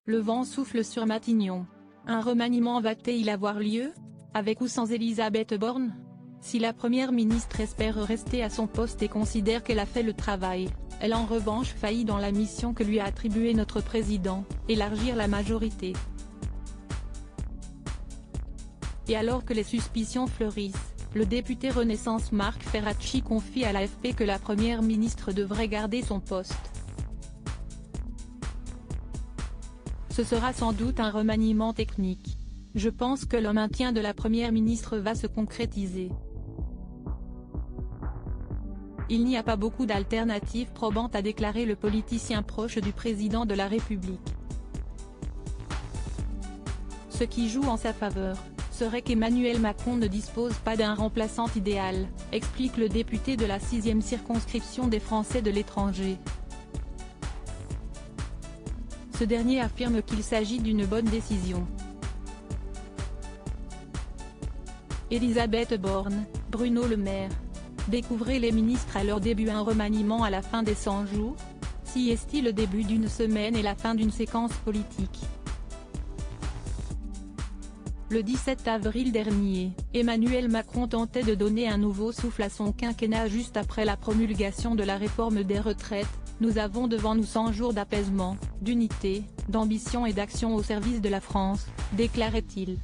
Le vent souffle sur Matignon. Un remaniement va-t-il avoir lieu? Avec ou sans Elisabeth Borne? Si la première ministre espère rester à son poste et considère qu'elle a fait le travail, elle a en revanche failli dans la mission que lui a attribuée notre président, élargir la majorité. Et alors que les suspicions fleurissent, le député Renaissance Marc Ferracci confie à l'AFP que la première ministre devrait garder son poste. Ce sera sans doute un remaniement technique. Je pense que le maintien de la première ministre va se concrétiser. Il n'y a pas beaucoup d'alternatives probantes, a déclaré le politicien proche du président de la République. Ce qui joue en sa faveur serait qu'Emmanuel Macron ne dispose pas d'un remplaçant idéal, explique le député de la 6e circonscription des Français de l'étranger. Ce dernier affirme qu'il s'agit d'une bonne décision. Elisabeth Borne, Bruno Le Maire. Découvrez les ministres à leur début. Un remaniement à la fin des 100 jours? Si est-il le début d'une semaine et la fin d'une séquence politique? Le 17 avril dernier, Emmanuel Macron tentait de donner un nouveau souffle à son quinquennat juste après la promulgation de la réforme des retraites. Nous avons devant nous 100 jours d'apaisement, d'unité, d'ambition et d'action au service de la France, déclarait-il.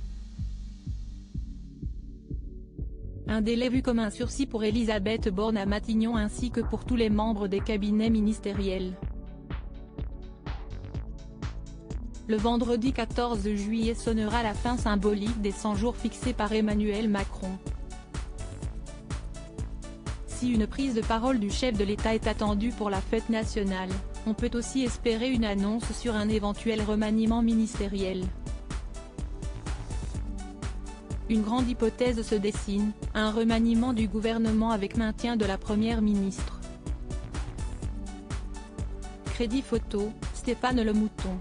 Un délai vu comme un sursis pour Elisabeth Borne à Matignon ainsi que pour tous les membres des cabinets ministériels. Le vendredi 14 juillet sonnera la fin symbolique des 100 jours fixés par Emmanuel Macron. Si une prise de parole du chef de l'État est attendue pour la fête nationale, on peut aussi espérer une annonce sur un éventuel remaniement ministériel. Une grande hypothèse se dessine, un remaniement du gouvernement avec maintien de la première ministre. Crédit photo, Stéphane Le Mouton.